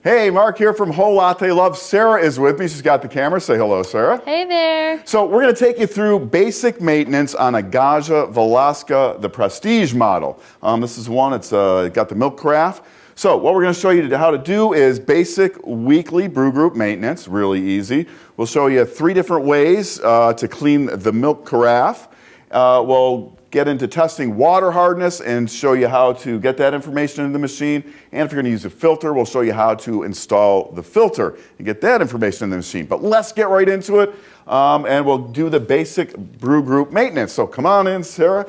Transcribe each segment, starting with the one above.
Hey, Marc here from Whole Latte Love. Sarah is with me. She's got the camera. Say hello, Sarah. Hey there. So we're going to take you through basic maintenance on a Gaggia Velasca, the Prestige model. This is one, it's got the milk carafe. So what we're going to show you how to do is basic weekly brew group maintenance, really easy. We'll show you 3 different ways to clean the milk carafe. We'll get into testing water hardness and show you how to get that information into the machine. And if you're going to use a filter, we'll show you how to install the filter and get that information in the machine. But let's get right into it, and we'll do the basic brew group maintenance. So come on in, Sarah.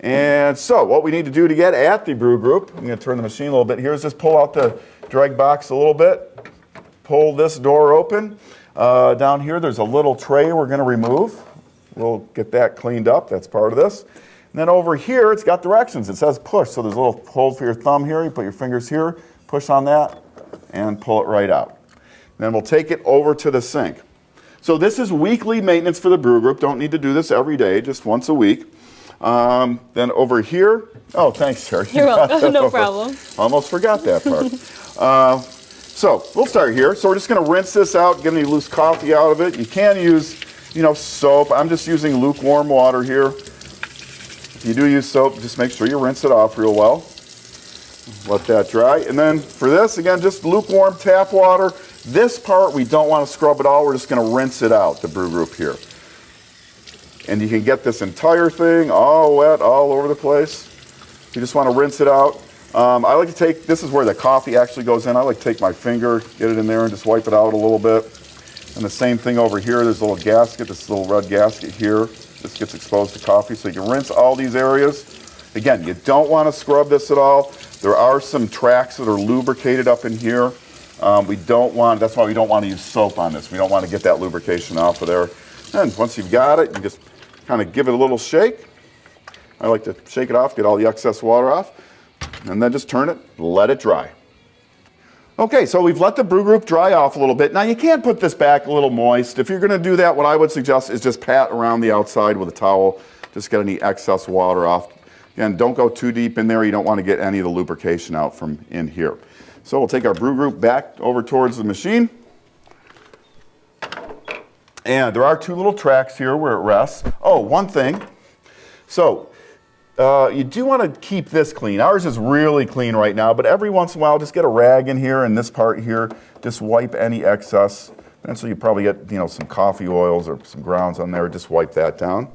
And so what we need to do to get at the brew group, I'm going to turn the machine a little bit here, is just pull out the drag box a little bit, pull this door open. Down here there's a little tray we're going to remove. We'll get that cleaned up, that's part of this. And then over here it's got directions, it says push, so there's a little hold for your thumb here, you put your fingers here, push on that, and pull it right out. And then we'll take it over to the sink. So this is weekly maintenance for the brew group, don't need to do this every day, just once a week. Then over here, oh, thanks, Sarah. You're welcome, no problem. Almost forgot that part. So we'll start here. So we're just going to rinse this out, get any loose coffee out of it. You can use, soap. I'm just using lukewarm water here. If you do use soap, just make sure you rinse it off real well. Let that dry. And then for this, again, just lukewarm tap water. This part, we don't want to scrub at all. We're just going to rinse it out, the brew group here. And you can get this entire thing all wet, all over the place. You just want to rinse it out. I like to take, this is where the coffee actually goes in. I like to take my finger, get it in there and just wipe it out a little bit. And the same thing over here, there's a little gasket, this little red gasket here. This gets exposed to coffee, so you can rinse all these areas. Again, you don't want to scrub this at all. There are some tracks that are lubricated up in here. That's why we don't want to use soap on this. We don't want to get that lubrication off of there. And once you've got it, you just kind of give it a little shake. I like to shake it off, get all the excess water off, and then just turn it, let it dry. Okay, so we've let the brew group dry off a little bit. Now you can put this back a little moist. If you're going to do that, what I would suggest is just pat around the outside with a towel, just get any excess water off. Again, don't go too deep in there. You don't want to get any of the lubrication out from in here. So we'll take our brew group back over towards the machine. And there are 2 little tracks here where it rests. Oh, one thing. So you do want to keep this clean. Ours is really clean right now, but every once in a while, just get a rag in here and this part here. Just wipe any excess. And so you probably get some coffee oils or some grounds on there. Just wipe that down.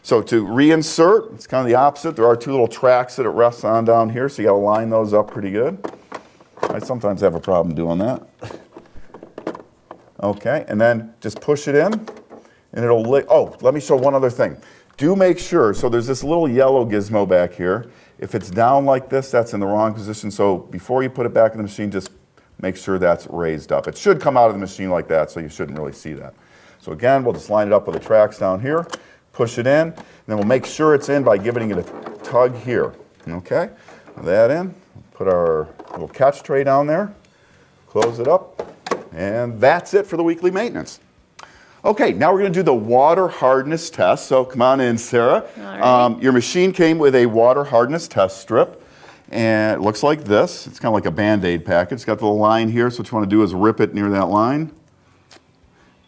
So to reinsert, it's kind of the opposite. There are 2 little tracks that it rests on down here, so you got to line those up pretty good. I sometimes have a problem doing that. Okay, and then just push it in, and it'll lick. Oh, let me show one other thing. Do make sure, so there's this little yellow gizmo back here. If it's down like this, that's in the wrong position. So before you put it back in the machine, just make sure that's raised up. It should come out of the machine like that, so you shouldn't really see that. So again, we'll just line it up with the tracks down here, push it in, and then we'll make sure it's in by giving it a tug here. Okay, that in, put our little catch tray down there, close it up. And that's it for the weekly maintenance. Okay, now we're going to do the water hardness test. So come on in, Sarah. All right. Your machine came with a water hardness test strip. And it looks like this. It's kind of like a Band-Aid package. It's got the little line here. So what you want to do is rip it near that line.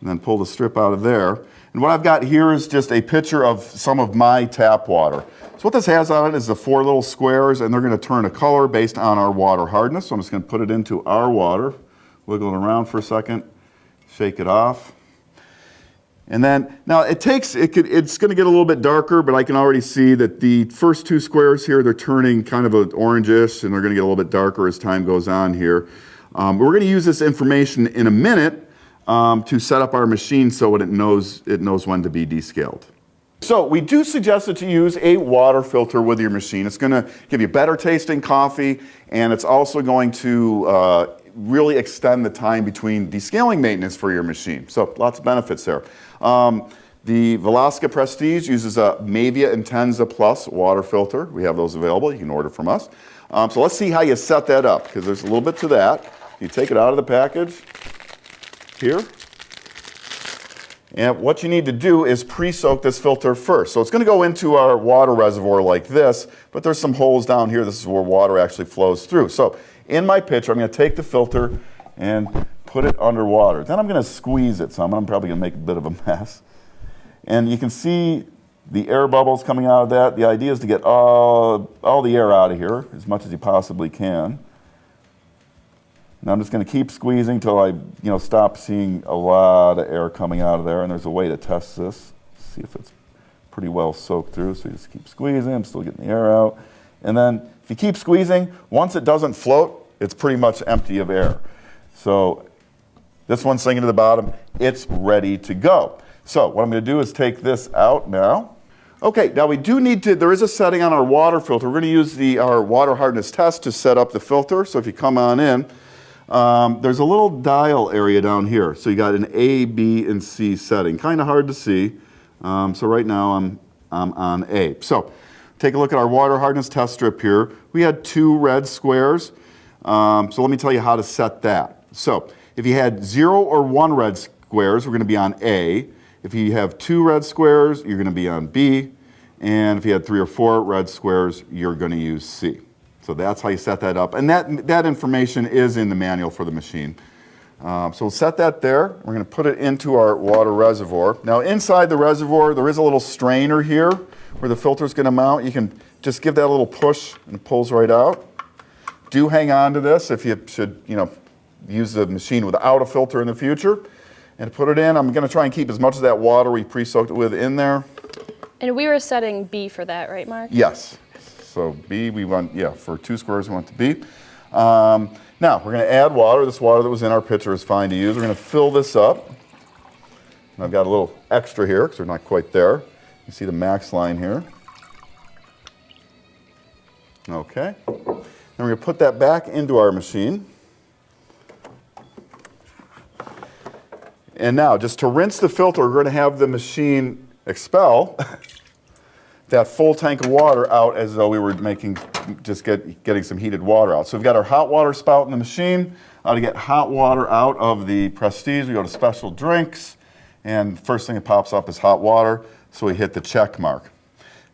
And then pull the strip out of there. And what I've got here is just a picture of some of my tap water. So what this has on it is the 4 little squares. And they're going to turn a color based on our water hardness. So I'm just going to put it into our water. Wiggle it around for a second, shake it off. And then, now it's going to get a little bit darker, but I can already see that the first 2 squares here, they're turning kind of an orangish, and they're going to get a little bit darker as time goes on here. We're going to use this information in a minute to set up our machine so it knows when to be descaled. So we do suggest that you use a water filter with your machine. It's going to give you better tasting coffee, and it's also going to really extend the time between descaling maintenance for your machine. So lots of benefits there. The Velasca Prestige uses a Mavea Intenza Plus water filter. We have those available. You can order from us. So let's see how you set that up, because there's a little bit to that. You take it out of the package here. And what you need to do is pre-soak this filter first. So it's going to go into our water reservoir like this, but there's some holes down here. This is where water actually flows through. So in my pitcher, I'm going to take the filter and put it underwater. Then I'm going to squeeze it some. I'm probably going to make a bit of a mess. And you can see the air bubbles coming out of that. The idea is to get all the air out of here as much as you possibly can. Now I'm just going to keep squeezing until I stop seeing a lot of air coming out of there. And there's a way to test this. See if it's pretty well soaked through. So you just keep squeezing. I'm still getting the air out. And then if you keep squeezing, once it doesn't float, it's pretty much empty of air. So this one's sinking to the bottom. It's ready to go. So what I'm going to do is take this out now. Okay, now we do need to, there is a setting on our water filter. We're going to use our water hardness test to set up the filter. So if you come on in, there's a little dial area down here. So you got an A, B, and C setting. Kind of hard to see. So right now I'm on A. So take a look at our water hardness test strip here. We had 2 red squares. So let me tell you how to set that. So if you had 0 or 1 red squares, we're going to be on A. If you have 2 red squares, you're going to be on B. And if you had 3 or 4 red squares, you're going to use C. So that's how you set that up. And that information is in the manual for the machine. So we'll set that there. We're going to put it into our water reservoir. Now inside the reservoir, there is a little strainer here where the filter is going to mount. You can just give that a little push and it pulls right out. Do hang on to this if you should, use the machine without a filter in the future. And to put it in, I'm going to try and keep as much of that water we pre-soaked it with in there. And we were setting B for that, right, Mark? Yes. So B, we want, for 2 squares, we want to B. Now, we're going to add water. This water that was in our pitcher is fine to use. We're going to fill this up. And I've got a little extra here because we're not quite there. You see the max line here. Okay. Then we're going to put that back into our machine. And now, just to rinse the filter, we're going to have the machine expel that full tank of water out as though we were getting some heated water out. So we've got our hot water spout in the machine. To get hot water out of the Prestige, we go to special drinks, and the first thing that pops up is hot water, so we hit the check mark.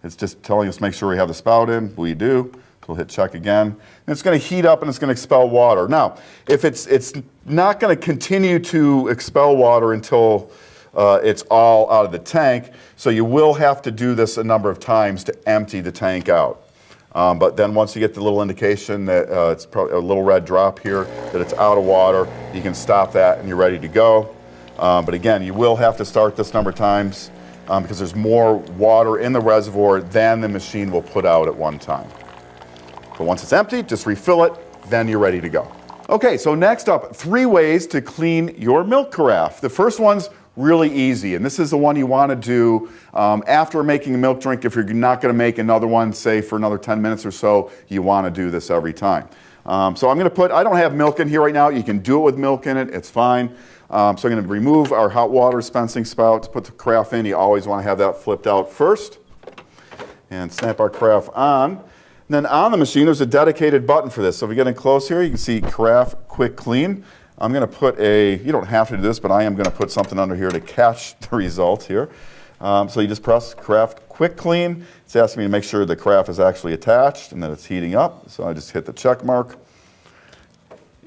It's just telling us make sure we have the spout in. We do. We'll hit check again. And it's going to heat up and it's going to expel water. Now, if it's not going to continue to expel water until it's all out of the tank, so you will have to do this a number of times to empty the tank out. But then once you get the little indication that it's probably a little red drop here, that it's out of water, you can stop that and you're ready to go. But again, you will have to start this number of times because there's more water in the reservoir than the machine will put out at one time. But once it's empty, just refill it, then you're ready to go. Okay, so next up, 3 ways to clean your milk carafe. The first one's really easy, and this is the one you want to do after making a milk drink. If you're not going to make another one, say for another 10 minutes or so, you want to do this every time. So I'm going to I don't have milk in here right now. You can do it with milk in it, it's fine. So I'm going to remove our hot water dispensing spout to put the carafe in. You always want to have that flipped out first. And snap our carafe on. And then on the machine, there's a dedicated button for this. So if we get in close here, you can see Carafe Quick Clean. I'm going to put you don't have to do this, but I am going to put something under here to catch the result here. So you just press Carafe Quick Clean. It's asking me to make sure the carafe is actually attached and that it's heating up. So I just hit the check mark.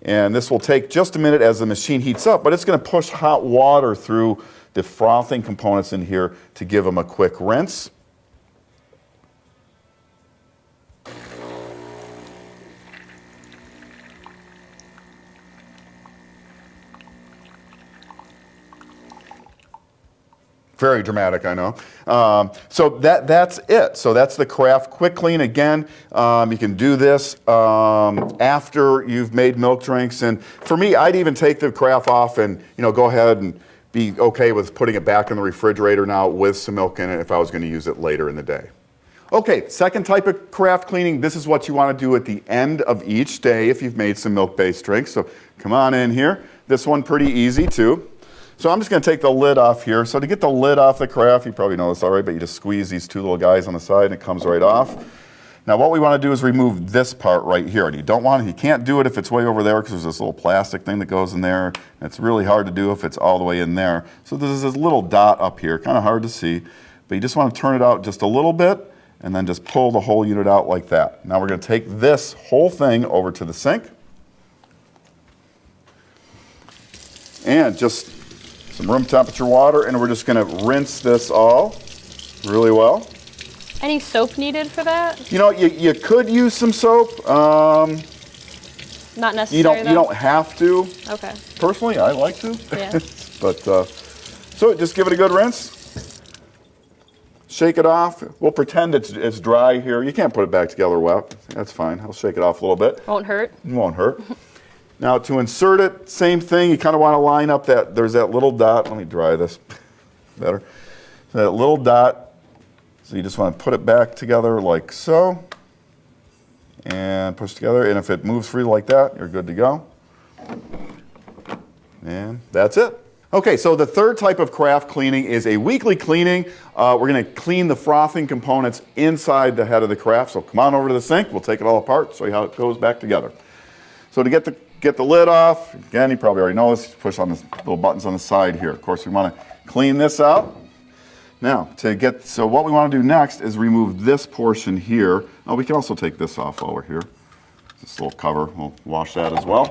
And this will take just a minute as the machine heats up, but it's going to push hot water through the frothing components in here to give them a quick rinse. Very dramatic, I know. So that's it. So that's the Carafe Quick Clean. Again, you can do this after you've made milk drinks. And for me, I'd even take the carafe off and go ahead and be okay with putting it back in the refrigerator now with some milk in it if I was going to use it later in the day. Okay, second type of carafe cleaning. This is what you want to do at the end of each day if you've made some milk-based drinks. So come on in here. This one pretty easy too. So I'm just going to take the lid off here. So to get the lid off the carafe, you probably know this already, but you just squeeze these 2 little guys on the side and it comes right off. Now what we want to do is remove this part right here. And you can't do it if it's way over there because there's this little plastic thing that goes in there. And it's really hard to do if it's all the way in there. So there's this little dot up here, kind of hard to see. But you just want to turn it out just a little bit and then just pull the whole unit out like that. Now we're going to take this whole thing over to the sink. And just some room temperature water, and we're just going to rinse this all really well. Any soap needed for that? You know, you could use some soap. Not necessary, you don't have to. Okay. Personally, I like to. Yeah. But so just give it a good rinse. Shake it off. We'll pretend it's dry here. You can't put it back together wet. That's fine. I'll shake it off a little bit. Won't hurt. It won't hurt. Now to insert it, same thing. You kind of want to line up there's that little dot. Let me dry this better. So that little dot. So you just want to put it back together like so. And push together. And if it moves free like that, you're good to go. And that's it. Okay, so the third type of craft cleaning is a weekly cleaning. We're going to clean the frothing components inside the head of the carafe. So come on over to the sink. We'll take it all apart, show you how it goes back together. So to get the lid off, again, you probably already know this. Push on the little buttons on the side here. Of course, we want to clean this out. Now, so what we want to do next is remove this portion here. Oh, we can also take this off while we're here. This little cover, we'll wash that as well.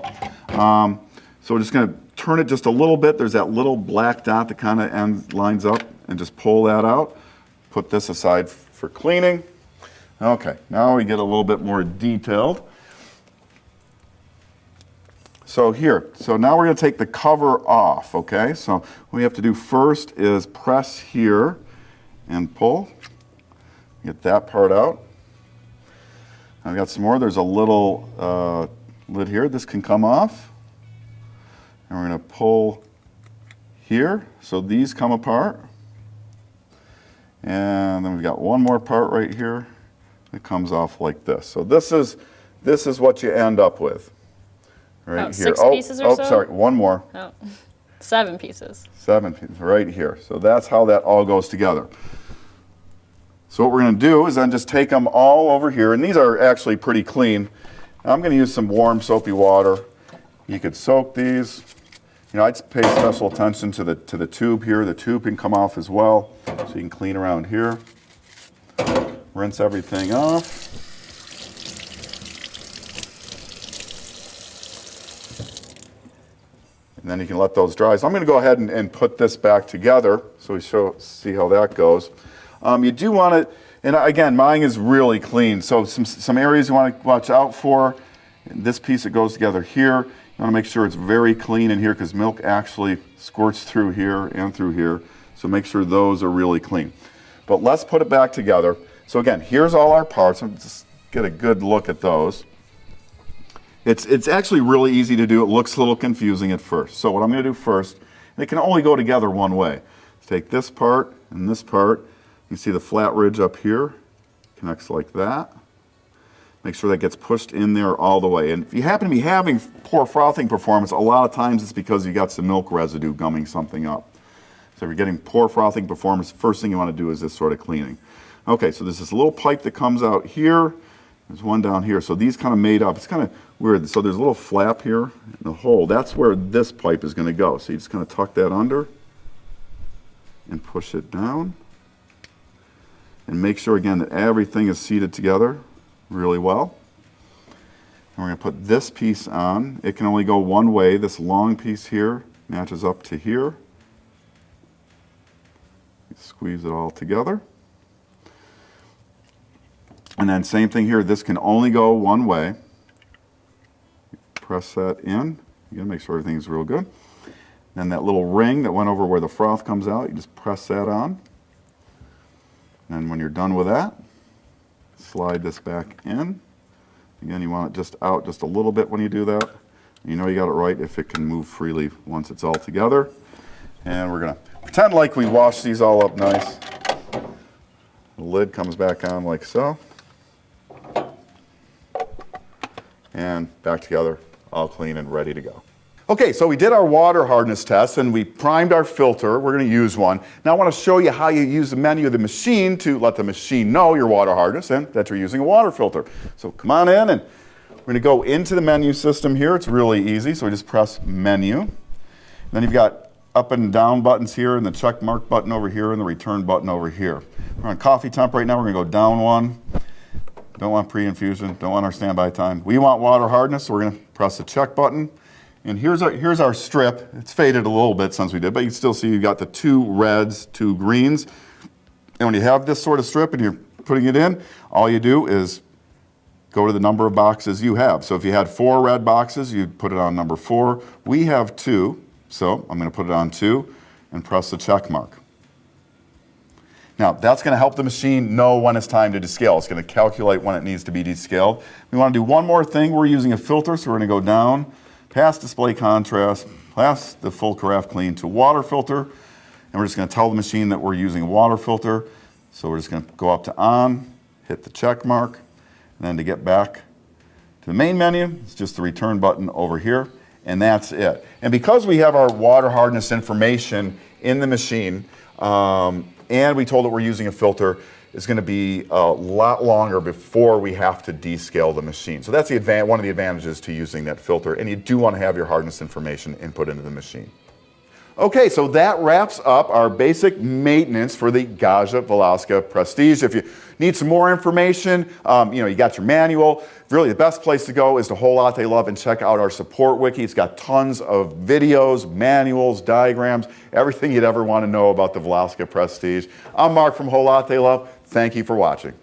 So we're just going to turn it just a little bit. There's that little black dot that kind of lines up, and just pull that out. Put this aside for cleaning. Okay, now we get a little bit more detailed. So now we're going to take the cover off, okay? So what we have to do first is press here and pull. Get that part out. I've got some more. There's a little lid here. This can come off. And we're going to pull here, so these come apart. And then we've got one more part right here that comes off like this. So this is what you end up with. Right here. 6 pieces or so? Oh, sorry, one more. Oh, 7 pieces. 7 pieces, right here. So that's how that all goes together. So what we're going to do is then just take them all over here, and these are actually pretty clean. I'm going to use some warm soapy water. You could soak these. You know, I'd pay special attention to the tube here. The tube can come off as well, so you can clean around here. Rinse everything off. And then you can let those dry. So I'm going to go ahead and put this back together so we see how that goes. You do want to, and again, mine is really clean. So some areas you want to watch out for. This piece that goes together here. You want to make sure it's very clean in here because milk actually squirts through here and through here. So make sure those are really clean. But let's put it back together. So again, here's all our parts. Let's just get a good look at those. It's actually really easy to do. It looks a little confusing at first. So what I'm going to do first, and it can only go together one way. Take this part and this part. You see the flat ridge up here connects like that. Make sure that gets pushed in there all the way. And if you happen to be having poor frothing performance, a lot of times it's because you got some milk residue gumming something up. So if you're getting poor frothing performance, first thing you want to do is this sort of cleaning. Okay, so there's this little pipe that comes out here. There's one down here. So these kind of made up. It's kind of weird. So there's a little flap here in the hole. That's where this pipe is going to go. So you just kind of tuck that under and push it down. And make sure, again, that everything is seated together really well. And we're going to put this piece on. It can only go one way. This long piece here matches up to here. Squeeze it all together. And then same thing here. This can only go one way. Press that in. You gotta make sure everything's real good. Then that little ring that went over where the froth comes out, you just press that on. And when you're done with that, slide this back in. Again, you want it just out just a little bit when you do that. You know you got it right if it can move freely once it's all together. And we're gonna pretend like we washed these all up nice. The lid comes back on like so. And back together, all clean and ready to go. Okay, so we did our water hardness test and we primed our filter. We're going to use one. Now I want to show you how you use the menu of the machine to let the machine know your water hardness and that you're using a water filter. So come on in and we're going to go into the menu system here. It's really easy, so we just press menu. And then you've got up and down buttons here and the check mark button over here and the return button over here. We're on coffee temp right now. We're going to go down one. Don't want pre-infusion, don't want our standby time. We want water hardness, so we're going to press the check button. And here's our strip. It's faded a little bit since we did, but you can still see you've got the 2 reds, 2 greens. And when you have this sort of strip and you're putting it in, all you do is go to the number of boxes you have. So if you had 4 red boxes, you'd put it on number 4. We have 2, so I'm going to put it on 2 and press the check mark. Now, that's going to help the machine know when it's time to descale. It's going to calculate when it needs to be descaled. We want to do one more thing. We're using a filter, so we're going to go down, past display contrast, past the full carafe clean to water filter, and we're just going to tell the machine that we're using a water filter. So we're just going to go up to on, hit the check mark, and then to get back to the main menu, it's just the return button over here, and that's it. And because we have our water hardness information in the machine, and we told it we're using a filter, it's going to be a lot longer before we have to descale the machine. So that's one of the advantages to using that filter, and you do want to have your hardness information input into the machine. Okay, so that wraps up our basic maintenance for the Gaggia Velasca Prestige. If you need some more information, you got your manual. Really, the best place to go is to Whole Latte Love and check out our support wiki. It's got tons of videos, manuals, diagrams, everything you'd ever want to know about the Velasca Prestige. I'm Marc from Whole Latte Love. Thank you for watching.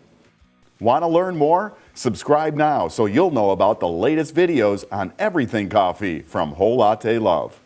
Want to learn more? Subscribe now so you'll know about the latest videos on everything coffee from Whole Latte Love.